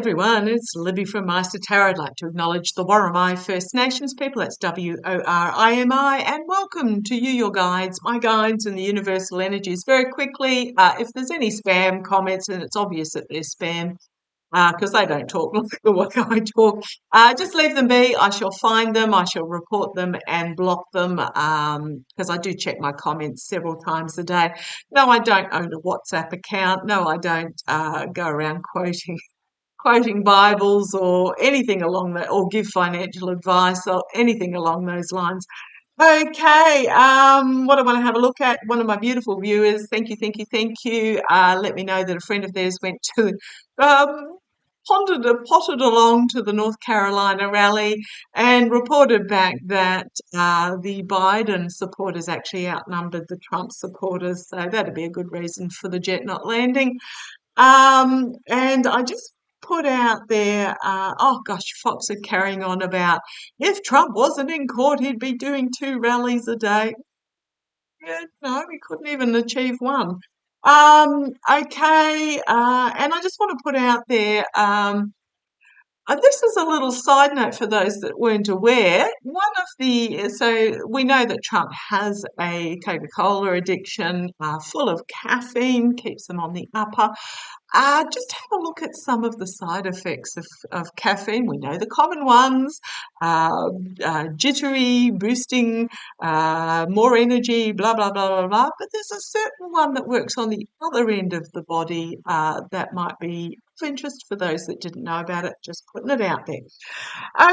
Everyone, it's Libby from Maighstir Tarot. I'd like to acknowledge the Worimi First Nations people, that's WORIMI, and welcome to you, your guides, my guides, and the universal energies. Very quickly, if there's any spam comments, and it's obvious that they're spam, because they don't talk like the way I talk, just leave them be. I shall find them, I shall report them and block them, because I do check my comments several times a day. No, I don't own a WhatsApp account. No, I don't go around quoting Bibles or anything along that, or give financial advice or anything along those lines. Okay, what I want to have a look at, one of my beautiful viewers, thank you, let me know that a friend of theirs went to, potted along to the North Carolina rally and reported back that the Biden supporters actually outnumbered the Trump supporters, so that'd be a good reason for the jet not landing. And I just put out there, oh gosh, Fox are carrying on about if Trump wasn't in court, he'd be doing 2 rallies a day. Yeah, no, we couldn't even achieve one. Okay, and I just want to put out there, this is a little side note for those that weren't aware. So we know that Trump has a Coca-Cola addiction, full of caffeine, keeps them on the upper. Just have a look at some of the side effects of caffeine. We know the common ones, jittery, boosting, more energy, blah, blah, blah, blah, blah. But there's a certain one that works on the other end of the body that might be of interest for those that didn't know about it, just putting it out there.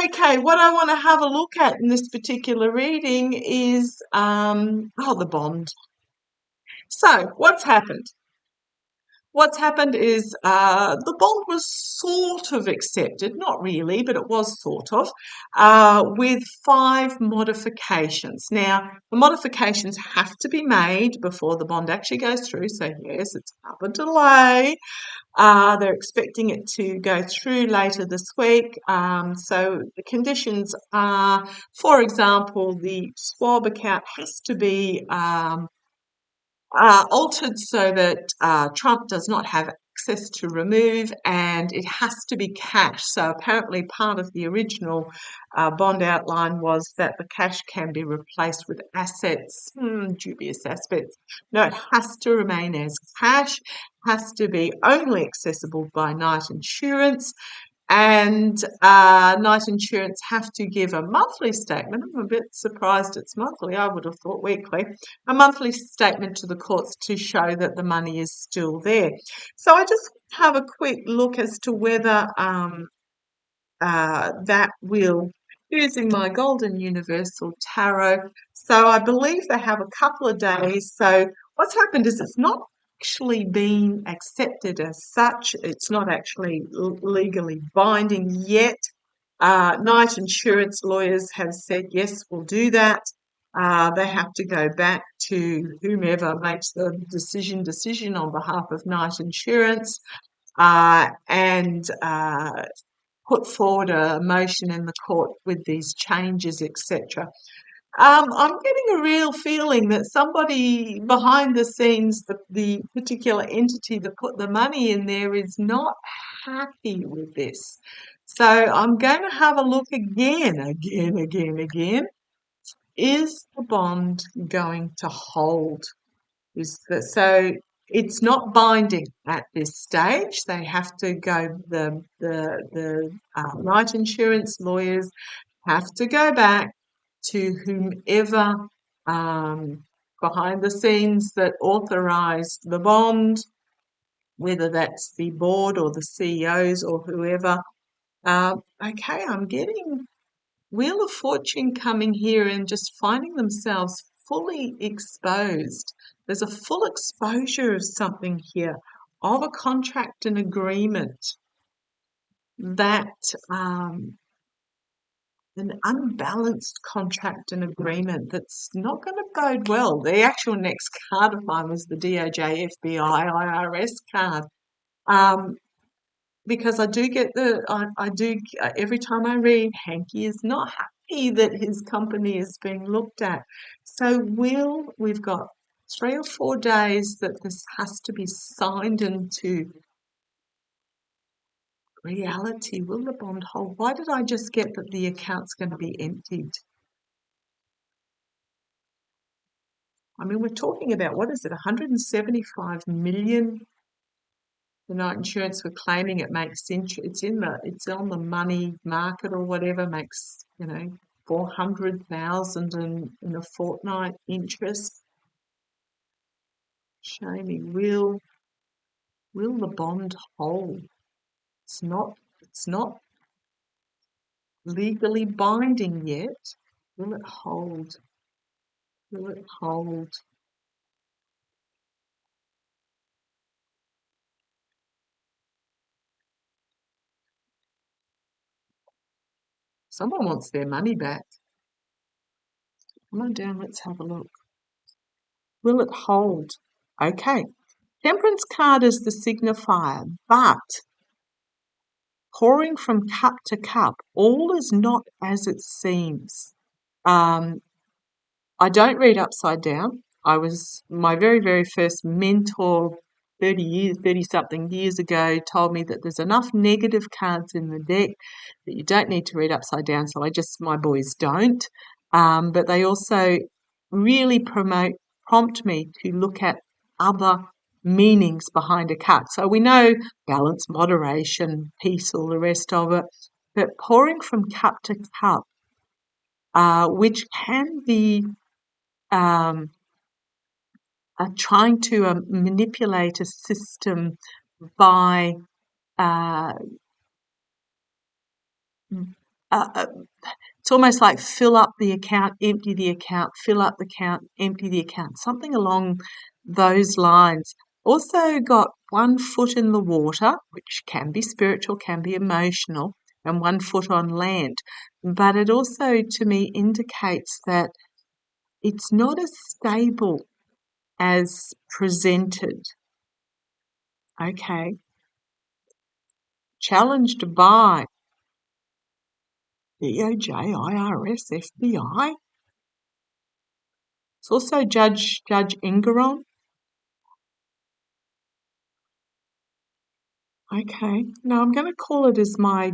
Okay, what I want to have a look at in this particular reading is, the bond. So what's happened? What's happened is the bond was sort of accepted, not really, but it was sort of, with 5 modifications. Now, the modifications have to be made before the bond actually goes through, so yes, it's up a delay. They're expecting it to go through later this week. So the conditions are, for example, the swab account has to be altered so that Trump does not have access to remove, and it has to be cash. So apparently part of the original bond outline was that the cash can be replaced with assets, dubious aspects. No, it has to remain as cash, has to be only accessible by night insurance, and night insurance have to give a monthly statement. I'm a bit surprised it's monthly. I would have thought weekly. A monthly statement to the courts to show that the money is still there. So I just have a quick look as to whether that will, using my Golden Universal Tarot. So I believe they have a couple of days. So what's happened is it's not actually been accepted as such. It's not actually legally binding yet. Night insurance lawyers have said, yes, we'll do that. They have to go back to whomever makes the decision on behalf of Night Insurance and put forward a motion in the court with these changes, etc. I'm getting a real feeling that somebody behind the scenes, the particular entity that put the money in there, is not happy with this. So I'm going to have a look again. Is the bond going to hold? So it's not binding at this stage. They have to go, the night insurance lawyers have to go back to whomever behind the scenes that authorised the bond, whether that's the board or the CEOs or whoever. Okay, I'm getting Wheel of Fortune coming here and just finding themselves fully exposed. There's a full exposure of something here, of a contract and agreement that an unbalanced contract and agreement that's not going to bode well. The actual next card of mine was the DOJ, FBI, IRS card. Because I do get every time I read, Hanky is not happy that his company is being looked at. So we've got 3 or 4 days that this has to be signed into Reality, will the bond hold? Why did I just get that the account's going to be emptied? I mean, we're talking about, what is it, 175 million. The night insurance were claiming it makes it's on the money market or whatever, makes 400,000 in a fortnight interest. Show me, will the bond hold? It's not legally binding yet. Will it hold? Will it hold? Someone wants their money back. Come on down, let's have a look. Will it hold? Okay. Temperance card is the signifier, but pouring from cup to cup, all is not as it seems. I don't read upside down. My very, very first mentor 30-something years ago told me that there's enough negative cards in the deck that you don't need to read upside down. So my boys don't. But they also really prompt me to look at other meanings behind a card. So we know balance, moderation, peace, all the rest of it. But pouring from cup to cup, which can be trying to manipulate a system by uh, it's almost like fill up the account, empty the account, fill up the account, empty the account, something along those lines. Also got 1 foot in the water, which can be spiritual, can be emotional, and 1 foot on land. But it also, to me, indicates that it's not as stable as presented. Okay. Challenged by DOJ, IRS, FBI. It's also Judge Ingeron. Okay. Now I'm going to call it as my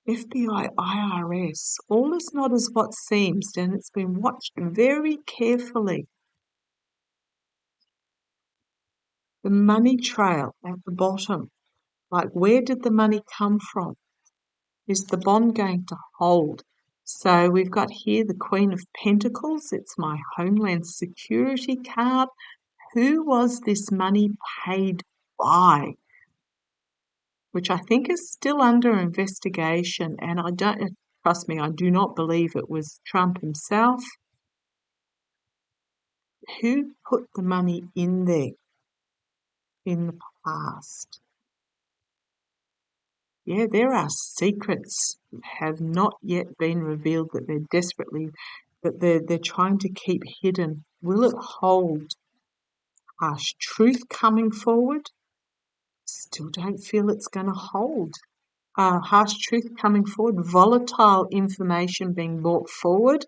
FBI, IRS. All is not as what seems, and it's been watched very carefully. The money trail at the bottom. Like, where did the money come from? Is the bond going to hold? So we've got here the Queen of Pentacles. It's my Homeland Security card. Who was this money paid by? Which I think is still under investigation. And trust me, I do not believe it was Trump himself. Who put the money in there in the past? Yeah, there are secrets that have not yet been revealed that they're trying to keep hidden. Will it hold? Harsh truth coming forward? Still don't feel it's going to hold. Harsh truth coming forward, volatile information being brought forward,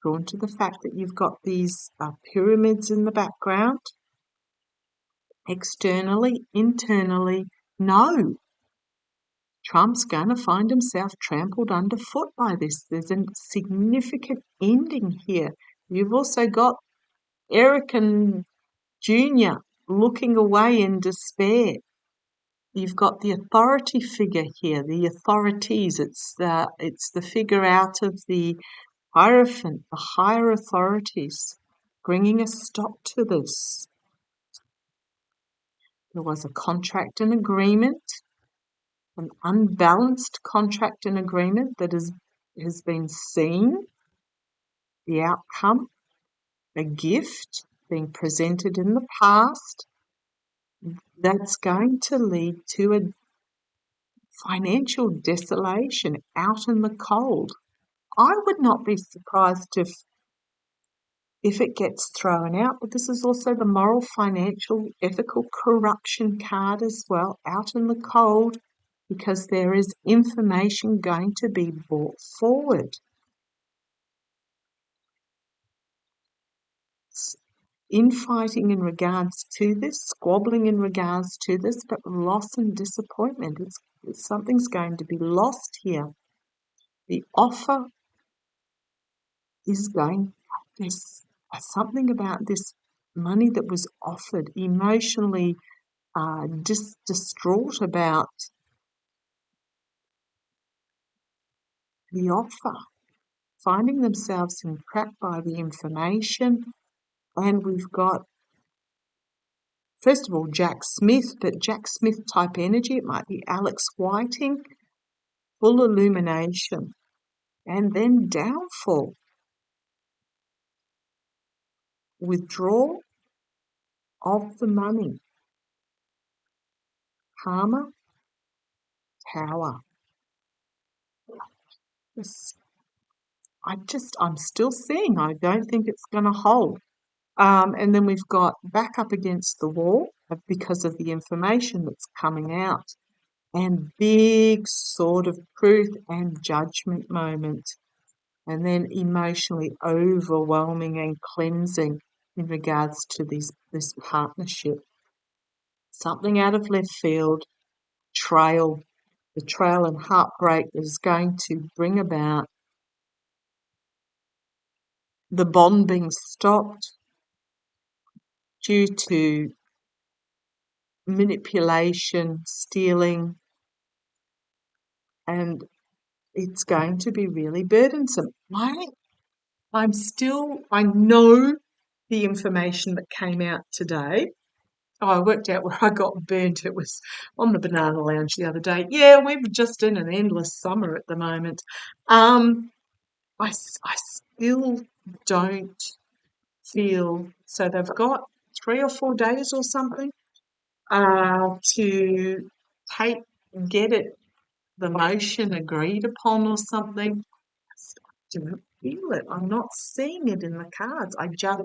drawn to the fact that you've got these pyramids in the background. Externally, internally, no. Trump's going to find himself trampled underfoot by this. There's a significant ending here. You've also got Eric and Jr. looking away in despair. You've got the authority figure here, the authorities. It's the figure out of the Hierophant, the higher authorities, bringing a stop to this. There was a contract and agreement, an unbalanced contract and agreement that has been seen, the outcome, a gift being presented in the past that's going to lead to a financial desolation out in the cold. I would not be surprised if it gets thrown out, but this is also the moral, financial, ethical corruption card as well, out in the cold, because there is information going to be brought forward. infighting in regards to this, squabbling in regards to this, but loss and disappointment. Something's going to be lost here. The offer is going, there's something about this money that was offered, emotionally distraught about the offer, finding themselves entrapped by the information. And we've got, first of all, Jack Smith, but Jack Smith type energy. It might be Alex Whiting, full illumination. And then downfall, withdrawal of the money, karma, tower. This, I'm still seeing, I don't think it's going to hold. And then we've got back up against the wall because of the information that's coming out. And big sort of truth and judgment moment. And then emotionally overwhelming and cleansing in regards to this partnership. Something out of left field, betrayal and heartbreak is going to bring about the bond being stopped due to manipulation, stealing, and it's going to be really burdensome. I know the information that came out today. Oh, I worked out where I got burnt. It was on the Banana Lounge the other day. Yeah, we're just in an endless summer at the moment. I still don't feel, so they've got 3 or 4 days or something to get the motion agreed upon or something. I don't feel it. I'm not seeing it in the cards. I just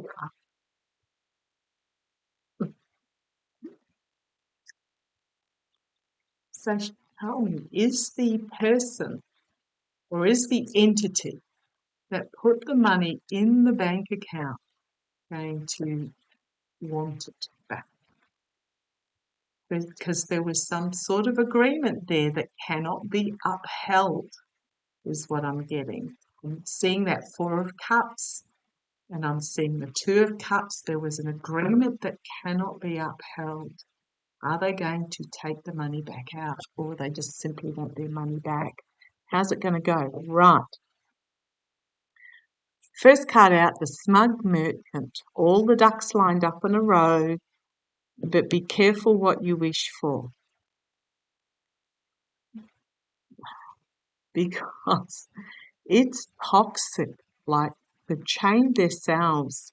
so tell me, is the person or is the entity that put the money in the bank account going to want it back? Because there was some sort of agreement there that cannot be upheld, is what I'm getting. I'm seeing that 4 of Cups and I'm seeing the 2 of Cups. There was an agreement that cannot be upheld. Are they going to take the money back out, or they just simply want their money back? How's it going to go? Right. First card out, the smug merchant. All the ducks lined up in a row, but be careful what you wish for. Because it's toxic. Like, they've chained themselves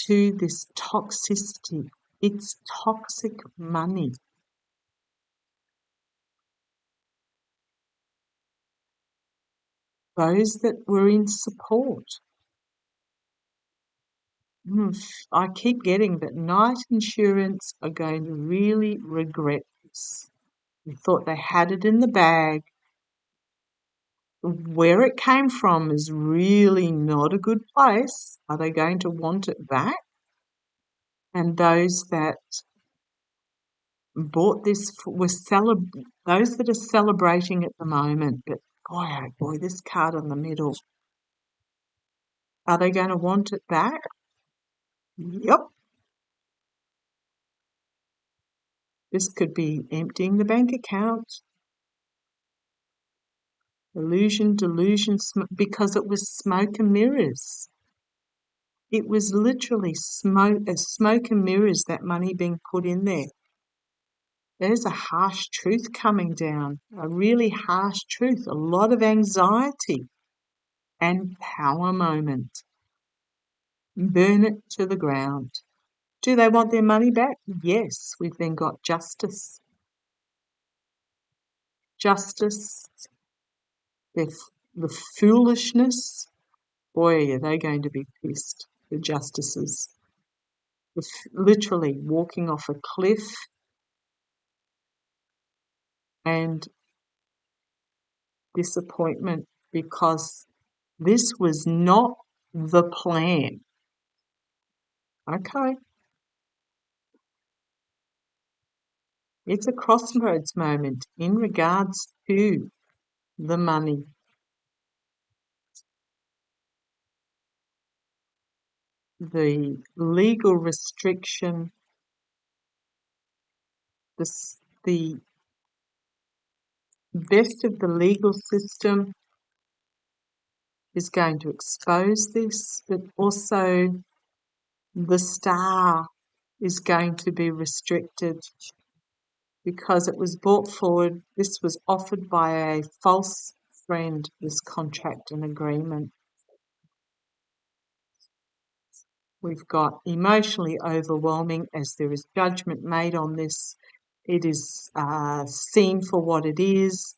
to this toxicity. It's toxic money. Those that were in support. I keep getting that Night Insurance are going to really regret this. They thought they had it in the bag. Where it came from is really not a good place. Are they going to want it back? And those that bought this those that are celebrating at the moment, but boy, oh boy, this card in the middle. Are they going to want it back? Yep. This could be emptying the bank account. Illusion, delusion, because it was smoke and mirrors. It was literally smoke and mirrors, that money being put in there. There's a harsh truth coming down, a really harsh truth, a lot of anxiety and power moment. Burn it to the ground. Do they want their money back? Yes. We've then got justice. Justice, the foolishness. Boy, are they going to be pissed, the justices. Literally walking off a cliff and disappointment, because this was not the plan. Okay. It's a crossroads moment in regards to the money. The legal restriction, the best of the legal system is going to expose this, but also the star is going to be restricted because it was brought forward. This was offered by a false friend, this contract and agreement. We've got emotionally overwhelming as there is judgment made on this. It is seen for what it is,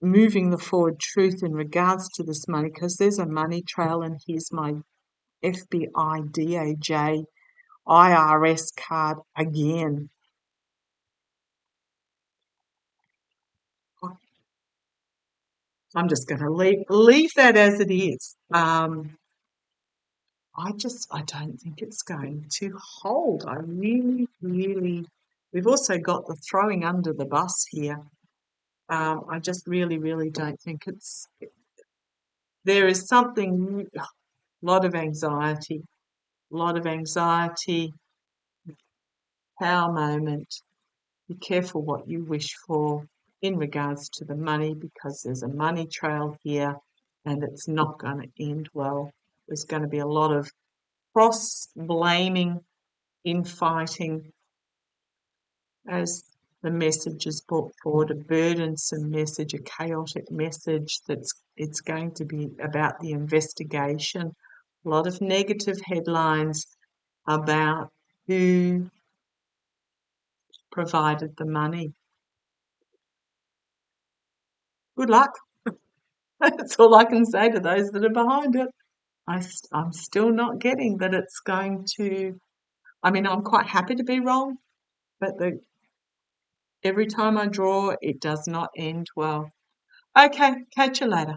moving the forward truth in regards to this money, because there's a money trail, and here's my FBI, DOJ, IRS card again. I'm just going to leave that as it is. I don't think it's going to hold. I really, really. We've also got the throwing under the bus here. I just really, really don't think it's. There is something, a lot of anxiety, power moment. Be careful what you wish for in regards to the money, because there's a money trail here and it's not going to end well. There's going to be a lot of cross-blaming, infighting, as the message is brought forward, a burdensome message, a chaotic message it's going to be about the investigation. A lot of negative headlines about who provided the money. Good luck. That's all I can say to those that are behind it. I'm still not getting that it's going to. I mean, I'm quite happy to be wrong, but every time I draw, it does not end well. Okay, catch you later.